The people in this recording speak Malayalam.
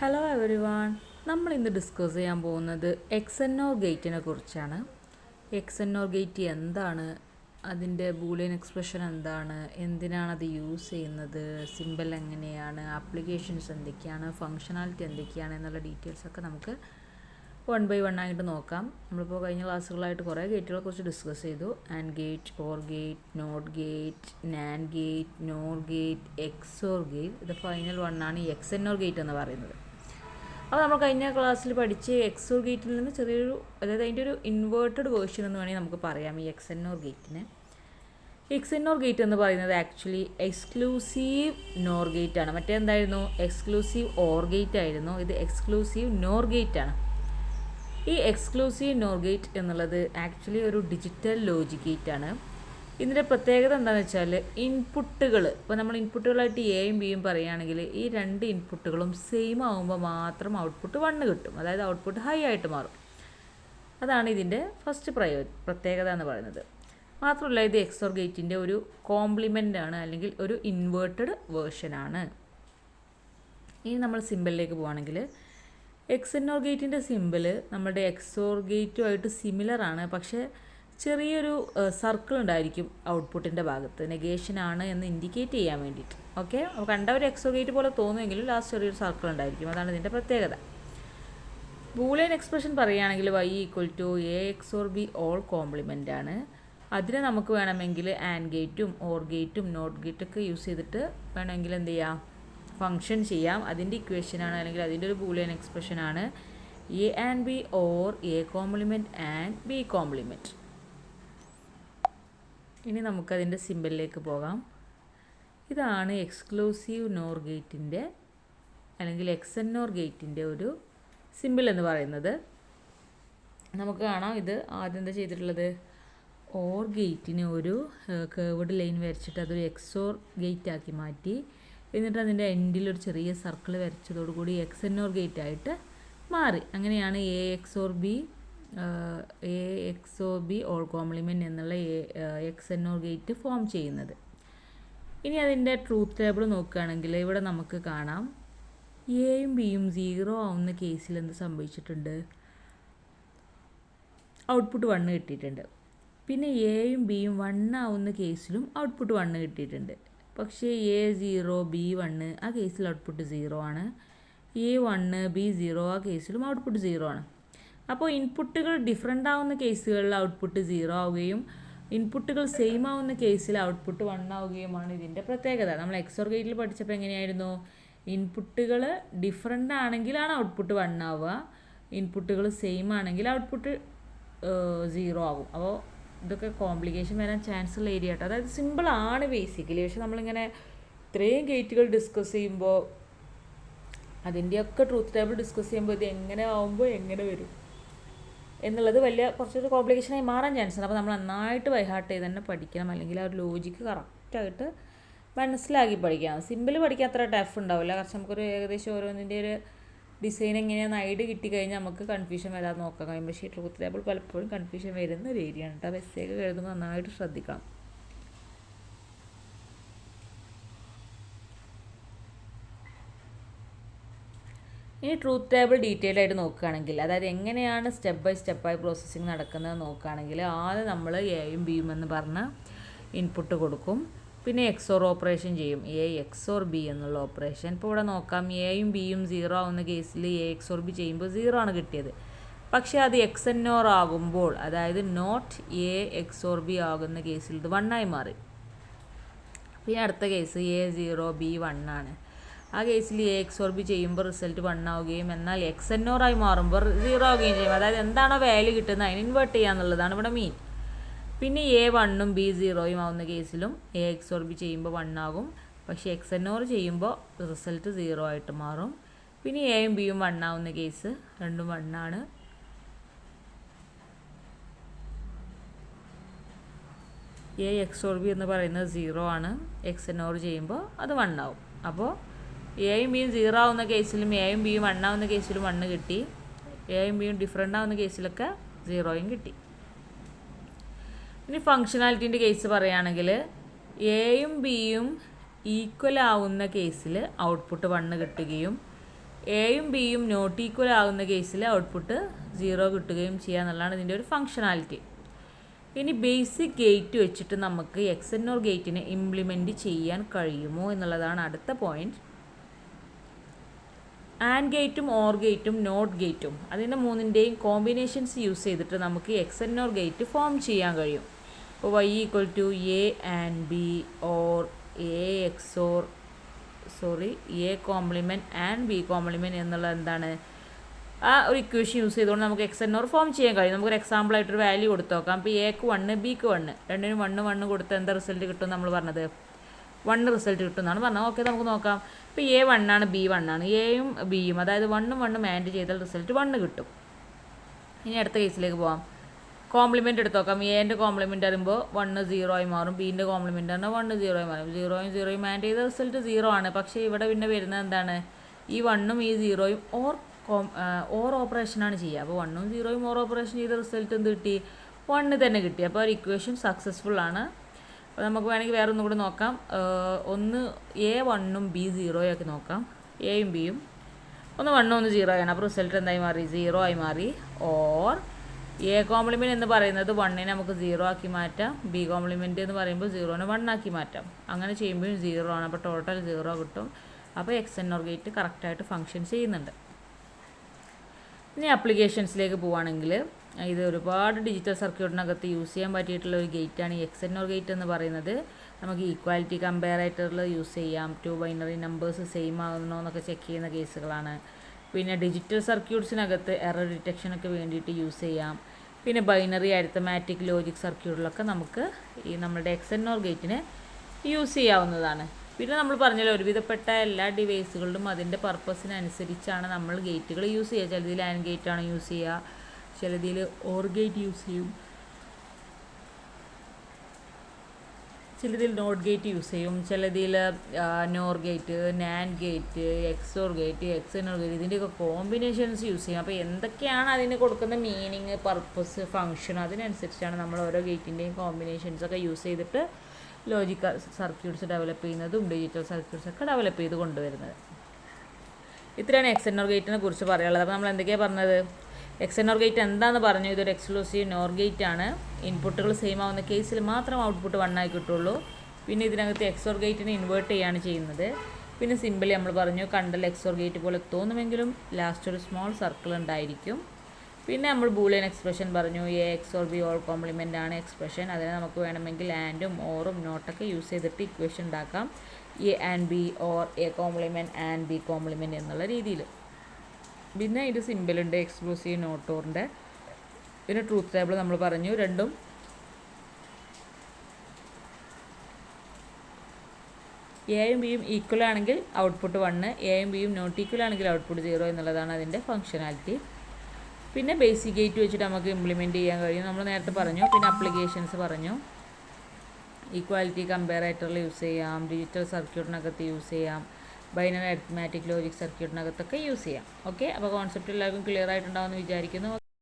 Hello everyone. നമ്മൾ ഇന്ന് ഡിസ്കസ് ചെയ്യാൻ പോകുന്നത് എക്സെന്നോർ ഗേറ്റിനെ കുറിച്ചാണ്. എക്സെന്നോർ ഗേറ്റ് എന്താണ്, അതിൻ്റെ ബൂളിയൻ എക്സ്പ്രഷൻ എന്താണ്, എന്തിനാണ് അത് യൂസ് ചെയ്യുന്നത്, സിമ്പിൾ എങ്ങനെയാണ്, ആപ്ലിക്കേഷൻസ് എന്തൊക്കെയാണ്, ഫങ്ഷണാലിറ്റി എന്തൊക്കെയാണ് എന്നുള്ള ഡീറ്റെയിൽസൊക്കെ നമുക്ക് വൺ ബൈ വൺ ആയിട്ട് നോക്കാം. നമ്മളിപ്പോൾ കഴിഞ്ഞ ക്ലാസ്സുകളായിട്ട് കുറേ ഗേറ്റുകളെ കുറിച്ച് ഡിസ്കസ് ചെയ്തു. And gate, or gate, not gate, NAND gate, NOR gate, XOR gate. ഇത് ഫൈനൽ വണ്ണാണ് ഈ എക്സെന്നോർ ഗേറ്റ് എന്ന് പറയുന്നത്. അപ്പോൾ നമ്മൾ കഴിഞ്ഞ ക്ലാസ്സിൽ പഠിച്ച് എക്സോർ ഗേറ്റിൽ നിന്ന് ചെറിയൊരു, അതായത് അതിൻ്റെ ഒരു ഇൻവേർട്ടഡ് വേർഷൻ എന്ന് വേണമെങ്കിൽ നമുക്ക് പറയാം ഈ എക്സെന്നോർ ഗേറ്റിനെ. എക്സെന്നോർ ഗേറ്റ് എന്ന് പറയുന്നത് ആക്ച്വലി എക്സ്ക്ലൂസീവ് നോർ ഗേറ്റ് ആണ്. മറ്റേ എന്തായിരുന്നു, എക്സ്ക്ലൂസീവ് ഓർ ഗേറ്റ് ആയിരുന്നു. ഇത് എക്സ്ക്ലൂസീവ് നോർ ഗേറ്റ് ആണ്. ഈ എക്സ്ക്ലൂസീവ് നോർ ഗേറ്റ് എന്നുള്ളത് ആക്ച്വലി ഒരു ഡിജിറ്റൽ ലോജിക് ഗേറ്റ് ആണ്. ഇതിൻ്റെ പ്രത്യേകത എന്താണെന്ന് വെച്ചാൽ ഇൻപുട്ടുകൾ, ഇപ്പോൾ നമ്മൾ ഇൻപുട്ടുകളായിട്ട് എയും ബിയും പറയുകയാണെങ്കിൽ ഈ രണ്ട് ഇൻപുട്ടുകളും സെയിം ആകുമ്പോൾ മാത്രം ഔട്ട്പുട്ട് 1 കിട്ടും. അതായത് ഔട്ട്പുട്ട് ഹൈ ആയിട്ട് മാറും. അതാണ് ഇതിൻ്റെ ഫസ്റ്റ് പ്രത്യേകത എന്ന് പറയുന്നത്. മാത്രമല്ല ഇത് എക്സോർ ഗേറ്റിൻ്റെ ഒരു കോംപ്ലിമെൻ്റ് ആണ്, അല്ലെങ്കിൽ ഒരു ഇൻവേർട്ടഡ് വേർഷനാണ്. ഇനി നമ്മൾ സിമ്പിളിലേക്ക് പോവുകയാണെങ്കിൽ എക്സെന്നോർ ഗേറ്റിൻ്റെ സിമ്പിൾ നമ്മുടെ എക്സോർ ഗേറ്റുമായിട്ട് സിമിലർ ആണ്. പക്ഷേ ചെറിയൊരു സർക്കിൾ ഉണ്ടായിരിക്കും ഔട്ട്പുട്ടിൻ്റെ ഭാഗത്ത്, നെഗേഷൻ ആണ് എന്ന് ഇൻഡിക്കേറ്റ് ചെയ്യാൻ വേണ്ടിയിട്ട്. ഓക്കെ, അപ്പോൾ കണ്ട ഒരു എക്സോർ ഗേറ്റ് പോലെ തോന്നുമെങ്കിലും ലാസ്റ്റ് ചെറിയൊരു സർക്കിൾ ഉണ്ടായിരിക്കും. അതാണ് ഇതിൻ്റെ പ്രത്യേകത. ബൂളിയൻ എക്സ്പ്രഷൻ പറയുകയാണെങ്കിൽ y = a XOR b all compliment ആണ്. അതിനെ നമുക്ക് വേണമെങ്കിൽ ആൻഡ് ഗേറ്റും ഓർ ഗേറ്റും നോട്ട് ഗേറ്റൊക്കെ യൂസ് ചെയ്തിട്ട് വേണമെങ്കിൽ എന്ത് ചെയ്യാം, ഫങ്ഷൻ ചെയ്യാം. അതിൻ്റെ ഇക്വേഷനാണ്, അല്ലെങ്കിൽ അതിൻ്റെ ഒരു ബൂളിയൻ എക്സ്പ്രഷനാണ് a and b or a complement and b complement. ഇനി നമുക്കതിൻ്റെ സിമ്പിളിലേക്ക് പോകാം. ഇതാണ് എക്സ്ക്ലൂസീവ് നോർ ഗേറ്റിൻ്റെ അല്ലെങ്കിൽ എക്സെന്നോർ ഗേറ്റിൻ്റെ ഒരു സിമ്പിൾ എന്ന് പറയുന്നത്. നമുക്ക് കാണാം, ഇത് ആദ്യം എന്താ ചെയ്തിട്ടുള്ളത്, ഓർ ഗേറ്റിന് ഒരു കേർവ്ഡ് ലൈൻ വരച്ചിട്ട് അതൊരു എക്സോർ ഗേറ്റ് ആക്കി മാറ്റി. എന്നിട്ട് അതിൻ്റെ എൻഡിലൊരു ചെറിയ സർക്കിൾ വരച്ചതോടുകൂടി എക്സെന്നോർ ഗേറ്റ് ആയിട്ട് മാറി. അങ്ങനെയാണ് A XOR B all compliment എന്നുള്ള എക്സെന്നോർ ഗേറ്റ് ഫോം ചെയ്യുന്നത്. ഇനി അതിൻ്റെ ട്രൂത്ത് ടേബിൾ നോക്കുകയാണെങ്കിൽ ഇവിടെ നമുക്ക് കാണാം എയും ബിയും 0 ആവുന്ന കേസിൽ എന്ത് സംഭവിച്ചിട്ടുണ്ട്, ഔട്ട്പുട്ട് 1 കിട്ടിയിട്ടുണ്ട്. പിന്നെ എയും ബിയും 1 ആവുന്ന കേസിലും ഔട്ട്പുട്ട് 1 കിട്ടിയിട്ടുണ്ട്. പക്ഷേ A0 B1 ആ കേസിൽ ഔട്ട്പുട്ട് 0 ആണ്. A1 B0 ആ കേസിലും ഔട്ട്പുട്ട് 0 ആണ്. അപ്പോൾ ഇൻപുട്ടുകൾ ഡിഫറൻ്റ് ആവുന്ന കേസുകളിൽ ഔട്ട്പുട്ട് 0 ആവുകയും ഇൻപുട്ടുകൾ സെയിം ആവുന്ന കേസിൽ ഔട്ട്പുട്ട് 1 ആവുകയുമാണ് ഇതിൻ്റെ പ്രത്യേകത. നമ്മൾ എക്സോർ ഗേറ്റിൽ പഠിച്ചപ്പോൾ എങ്ങനെയായിരുന്നു, ഇൻപുട്ടുകൾ ഡിഫറൻ്റ് ആണെങ്കിലാണ് ഔട്ട്പുട്ട് 1 ആവുക, ഇൻപുട്ടുകൾ സെയിം ആണെങ്കിൽ ഔട്ട്പുട്ട് 0 ആകും. അപ്പോൾ ഇതൊക്കെ കോംപ്ലിക്കേഷൻ വരാൻ ചാൻസ് ഉള്ള ഏരിയ കേട്ടോ. അതായത് സിമ്പിളാണ് ബേസിക്കലി. പക്ഷെ നമ്മളിങ്ങനെ ഇത്രയും ഗേറ്റുകൾ ഡിസ്കസ് ചെയ്യുമ്പോൾ അതിൻ്റെയൊക്കെ ട്രൂത്ത് ടേബിൾ ഡിസ്കസ് ചെയ്യുമ്പോൾ ഇത് എങ്ങനെ ആവുമ്പോൾ എങ്ങനെ വരും എന്നുള്ളത് കുറച്ചൊരു കോംപ്ലിക്കേഷനായി മാറാൻ ചാൻസ് ഉണ്ട്. അപ്പോൾ നമ്മൾ നന്നായിട്ട് ബൈഹാർട്ട് ചെയ്ത് തന്നെ പഠിക്കണം, അല്ലെങ്കിൽ ആ ഒരു ലോജിക്ക് കറക്റ്റായിട്ട് മനസ്സിലാക്കി പഠിക്കാം. സിമ്പിൾ പഠിക്കാൻ അത്ര ടഫ് ഉണ്ടാവില്ല, കാരണം നമുക്കൊരു ഏകദേശം ഓരോന്നിൻ്റെ ഒരു ഡിസൈൻ എങ്ങനെയാണെന്ന് ഐഡിയ കിട്ടിക്കഴിഞ്ഞാൽ നമുക്ക് കൺഫ്യൂഷൻ വരാതെ നോക്കാൻ കഴിയും. പക്ഷേ ട്രൂത്ത് ടേബിൾ പലപ്പോഴും കൺഫ്യൂഷൻ വരുന്ന ഒരു ഏരിയ ആണ് കേട്ടോ. ബസ്സൊക്കെ എഴുതുമ്പോൾ നന്നായിട്ട് ശ്രദ്ധിക്കണം. ഇനി ട്രൂത്ത് ടേബിൾ ഡീറ്റെയിൽ ആയിട്ട് നോക്കുകയാണെങ്കിൽ, അതായത് എങ്ങനെയാണ് സ്റ്റെപ്പ് ബൈ സ്റ്റെപ്പായി പ്രോസസ്സിങ് നടക്കുന്നത് നോക്കുകയാണെങ്കിൽ, ആദ്യം നമ്മൾ എയും ബിയും എന്ന് പറഞ്ഞ് ഇൻപുട്ട് കൊടുക്കും. പിന്നെ എക്സോർ ഓപ്പറേഷൻ ചെയ്യും, എ എക്സോർ ബി എന്നുള്ള ഓപ്പറേഷൻ. ഇപ്പോൾ ഇവിടെ നോക്കാം, എയും ബിയും 0 ആവുന്ന കേസിൽ എ എക്സോർ ബി ചെയ്യുമ്പോൾ 0 ആണ് കിട്ടിയത്. പക്ഷേ അത് എക്സെന്നോർ ആകുമ്പോൾ, അതായത് നോട്ട് എ എക്സോർ ബി ആകുന്ന കേസിൽ ഇത് 1 ആയി മാറി. പിന്നെ അടുത്ത കേസ് A0 B1 ആണ്. ആ കേസിൽ എ എക്സോർ ബി ചെയ്യുമ്പോൾ റിസൾട്ട് 1 ആവുകയും എന്നാൽ എക്സെന്നോറായി മാറുമ്പോൾ 0 ആവുകയും ചെയ്യും. അതായത് എന്താണോ വാല്യൂ കിട്ടുന്നത് അതിന് ഇൻവേർട്ട് ചെയ്യാന്നുള്ളതാണ് ഇവിടെ മീൻ. പിന്നെ A1ഉം B0യും ആവുന്ന കേസിലും എ എക്സോർ ബി ചെയ്യുമ്പോൾ 1 ആകും, പക്ഷേ എക്സെന്നോർ ചെയ്യുമ്പോൾ റിസൾട്ട് 0 ആയിട്ട് മാറും. പിന്നെ എയും ബിയും 1 ആവുന്ന കേസ് രണ്ടും 1 ആണ്. എ എക്സോർ ബി എന്ന് പറയുന്നത് 0 ആണ്, എക്സെന്നോർ ചെയ്യുമ്പോൾ അത് 1 ആവും. അപ്പോൾ എയും ബിയും 0 ആവുന്ന കേസിലും എയും ബിയും 1 ആവുന്ന കേസിലും 1 കിട്ടി, എയും ബിയും ഡിഫറൻ്റ് ആവുന്ന കേസിലൊക്കെ 0യും കിട്ടി. ഇനി ഫങ്ഷണാലിറ്റീൻ്റെ കേസ് പറയുകയാണെങ്കിൽ എയും ബിയും ഈക്വൽ ആവുന്ന കേസിൽ ഔട്ട്പുട്ട് 1 കിട്ടുകയും എയും ബിയും നോട്ട് ഈക്വൽ ആകുന്ന കേസിൽ ഔട്ട്പുട്ട് 0 കിട്ടുകയും ചെയ്യുക എന്നുള്ളതാണ് ഇതിൻ്റെ ഒരു ഫങ്ഷനാലിറ്റി. ഇനി ബേസിക് ഗേറ്റ് വെച്ചിട്ട് നമുക്ക് XNOR ഗേറ്റിനെ ഇംപ്ലിമെൻറ്റ് ചെയ്യാൻ കഴിയുമോ എന്നുള്ളതാണ് അടുത്ത പോയിൻറ്റ്. ആൻഡ് ഗേറ്റും ഓർ ഗേറ്റും നോട്ട് ഗേറ്റും അതിൻ്റെ മൂന്നിൻ്റെയും കോമ്പിനേഷൻസ് യൂസ് ചെയ്തിട്ട് നമുക്ക് XNOR ഗേറ്റ് ഫോം ചെയ്യാൻ കഴിയും. ഇപ്പോൾ y = a and b or a complement and b compliment എന്നുള്ളത് എന്താണ്, ആ ഒരു ഇക്വേഷൻ യൂസ് ചെയ്തുകൊണ്ട് നമുക്ക് XNOR ഫോം ചെയ്യാൻ കഴിയും. നമുക്കൊരു എക്സാമ്പിളായിട്ടൊരു വാല്യൂ കൊടുത്ത് നോക്കാം. ഇപ്പോൾ എക്ക് 1 ബിക്ക് 1 രണ്ടിനും 1 1 കൊടുത്ത് എന്താ റിസൾട്ട് കിട്ടും നമ്മൾ പറഞ്ഞത്, 1 റിസൾട്ട് കിട്ടും എന്നാണ് പറഞ്ഞത്. ഓക്കെ, നമുക്ക് നോക്കാം. ഇപ്പോൾ A 1 ആണ്, B 1 ആണ്. എയും ബിയും അതായത് 1 1 ആൻഡ് ചെയ്താൽ റിസൾട്ട് 1 കിട്ടും. ഇനി അടുത്ത കേസിലേക്ക് പോകാം. കോംപ്ലിമെൻറ്റ് എടുത്ത് നോക്കാം. എൻ്റെ കോംപ്ലിമെൻറ്റ് അറിയുമ്പോൾ 1 0 ആയി മാറും, ബീൻ്റെ കോംപ്ലിമെൻറ്റ് ആണ് 1 0 ആയി മാറും. 0യും 0യും ആൻഡ് ചെയ്ത റിസൾട്ട് 0 ആണ്. പക്ഷേ ഇവിടെ പിന്നെ വരുന്നത് എന്താണ്, ഈ 1ഉം ഈ 0യും ഓർ ഓപ്പറേഷനാണ് ചെയ്യുക. അപ്പോൾ 1ഉം 0യും ഓർ ഓപ്പറേഷൻ ചെയ്ത റിസൾട്ട് എന്ത് കിട്ടി, 1 തന്നെ കിട്ടി. അപ്പോൾ ഒരു ഇക്വേഷൻ സക്സസ്ഫുൾ ആണ്. അപ്പോൾ നമുക്ക് വേണമെങ്കിൽ വേറെ ഒന്നും കൂടി നോക്കാം. ഒന്ന് A 1ഉം B 0യും ആക്കി നോക്കാം. എയും ബിയും ഒന്ന് 1 1 0 ആണ്. അപ്പോൾ റിസൾട്ട് എന്തായി മാറി, 0 ആയി മാറി. ഓർ A കോംപ്ലിമെൻറ്റ് എന്ന് പറയുന്നത് 1നെ നമുക്ക് 0 ആക്കി മാറ്റാം, B കോംപ്ലിമെൻറ്റ് എന്ന് പറയുമ്പോൾ 0നെ 1 ആക്കി മാറ്റാം. അങ്ങനെ ചെയ്യുമ്പോഴും 0 ആണ്. അപ്പോൾ ടോട്ടൽ 0 കിട്ടും. അപ്പോൾ XNOR ഗേറ്റ് കറക്റ്റായിട്ട് ഫങ്ഷൻ ചെയ്യുന്നുണ്ട്. ഇനി ആപ്ലിക്കേഷൻസിലേക്ക് പോവുകയാണെങ്കിൽ ഇത് ഒരുപാട് ഡിജിറ്റൽ സർക്യൂട്ടിനകത്ത് യൂസ് ചെയ്യാൻ പറ്റിയിട്ടുള്ള ഒരു ഗേറ്റാണ് ഈ XNOR ഗേറ്റ് എന്ന് പറയുന്നത്. നമുക്ക് ഈക്വാലിറ്റി കമ്പയറേറ്ററിൽ യൂസ് ചെയ്യാം. 2 ബൈനറി നമ്പേഴ്സ് സെയിം ആകുന്നോ എന്നൊക്കെ ചെക്ക് ചെയ്യുന്ന കേസുകളാണ്. പിന്നെ ഡിജിറ്റൽ സർക്യൂട്ട്സിനകത്ത് എറർ ഡിറ്റക്ഷനൊക്കെ വേണ്ടിയിട്ട് യൂസ് ചെയ്യാം. പിന്നെ ബൈനറി അരിത്തമാറ്റിക് ലോജിക് സർക്യൂട്ടിലൊക്കെ നമുക്ക് ഈ നമ്മുടെ XNOR ഗേറ്റിനെ യൂസ് ചെയ്യാവുന്നതാണ്. പിന്നെ നമ്മൾ പറഞ്ഞല്ലോ, ഒരുവിധപ്പെട്ട എല്ലാ ഡിവൈസുകളിലും അതിൻ്റെ പർപ്പസിനനുസരിച്ചാണ് നമ്മൾ ഗേറ്റുകൾ യൂസ് ചെയ്യുക. ചിലതിൽ ആൻഡ് ഗേറ്റാണ് യൂസ് ചെയ്യുക, ചിലതിൽ ഓർ ഗേറ്റ് യൂസ് ചെയ്യും, ചിലതിൽ നോട്ട് ഗേറ്റ് യൂസ് ചെയ്യും, ചിലതിൽ nor gate, NAND gate, XOR gate, XNOR gate ഇതിൻ്റെയൊക്കെ കോമ്പിനേഷൻസ് യൂസ് ചെയ്യും. അപ്പോൾ എന്തൊക്കെയാണ് അതിന് കൊടുക്കുന്ന മീനിങ്, പർപ്പസ്, ഫങ്ഷൻ അതിനനുസരിച്ചാണ് നമ്മൾ ഓരോ ഗേറ്റിൻ്റെയും കോമ്പിനേഷൻസൊക്കെ യൂസ് ചെയ്തിട്ട് ലോജിക്കൽ സർക്യൂട്ട്സ് ഡെവലപ്പ് ചെയ്യുന്നതും ഡിജിറ്റൽ സർക്യൂട്ട്സൊക്കെ ഡെവലപ്പ് ചെയ്ത് കൊണ്ടുവരുന്നത്. ഇത്രയാണ് XNOR ഗേറ്റിനെ കുറിച്ച് പറയാനുള്ളത്. അപ്പോൾ നമ്മൾ എന്തൊക്കെയാണ് പറഞ്ഞത്, XNOR ഗേറ്റ് എന്താണെന്ന് പറഞ്ഞു. ഇതൊരു എക്സ്ക്ലൂസീവ് നോർ ഗേറ്റ് ആണ്. ഇൻപുട്ടുകൾ സെയിം ആവുന്ന കേസിൽ മാത്രം ഔട്ട്പുട്ട് 1 ആയി കിട്ടുള്ളൂ. പിന്നെ ഇതിനകത്ത് XOR ഗേറ്റിനെ ഇൻവേർട്ട് ചെയ്യാണ് ചെയ്യുന്നത്. പിന്നെ സിമ്പിളി നമ്മൾ പറഞ്ഞു, കണ്ടൽ XOR ഗേറ്റ് പോലെ തോന്നുമെങ്കിലും ലാസ്റ്റ് ഒരു സ്മോൾ സർക്കിൾ ഉണ്ടായിരിക്കും. പിന്നെ നമ്മൾ ബൂളിയൻ എക്സ്പ്രഷൻ പറഞ്ഞു, A XOR B all compliment ആണ് എക്സ്പ്രഷൻ. അതിനെ നമുക്ക് വേണമെങ്കിൽ ആൻഡും ഓറും നോട്ടൊക്കെ യൂസ് ചെയ്തിട്ട് ഇക്വേഷൻ ഉണ്ടാക്കാം. A and B or A complement and B compliment എന്നുള്ള രീതിയിൽ. പിന്നെ ഇത് സിമ്പിളുണ്ട്, എക്സ്ക്ലൂസീവ് നോട്ട് ഓറിൻ്റെ. പിന്നെ ട്രൂത്ത് ടേബിൾ നമ്മൾ പറഞ്ഞു, രണ്ടും എയും ബിയും ഈക്വൽ ആണെങ്കിൽ ഔട്ട്പുട്ട് 1, എയും ബിയും നോട്ട് ഈക്വൽ ആണെങ്കിൽ ഔട്ട്പുട്ട് 0 എന്നുള്ളതാണ് അതിൻ്റെ ഫങ്ഷനാലിറ്റി. പിന്നെ ബേസിക് ഗേറ്റ് വെച്ചിട്ട് നമുക്ക് ഇംപ്ലിമെൻറ്റ് ചെയ്യാൻ കഴിയും, നമ്മൾ നേരത്തെ പറഞ്ഞു. പിന്നെ അപ്ലിക്കേഷൻസ് പറഞ്ഞു, ഈക്വാലിറ്റി കമ്പയറേറ്ററിൽ യൂസ് ചെയ്യാം, ഡിജിറ്റൽ സർക്യൂട്ടിനകത്ത് യൂസ് ചെയ്യാം, ബൈനറി അരിത്മാറ്റിക് ലോജിക് സർക്യൂട്ടിനകത്തൊക്കെ യൂസ് ചെയ്യാം. ഓക്കെ, അപ്പോൾ കോൺസെപ്റ്റ് എല്ലാവർക്കും ക്ലിയർ ആയിട്ടുണ്ടാവുമെന്ന് വിചാരിക്കുന്നു.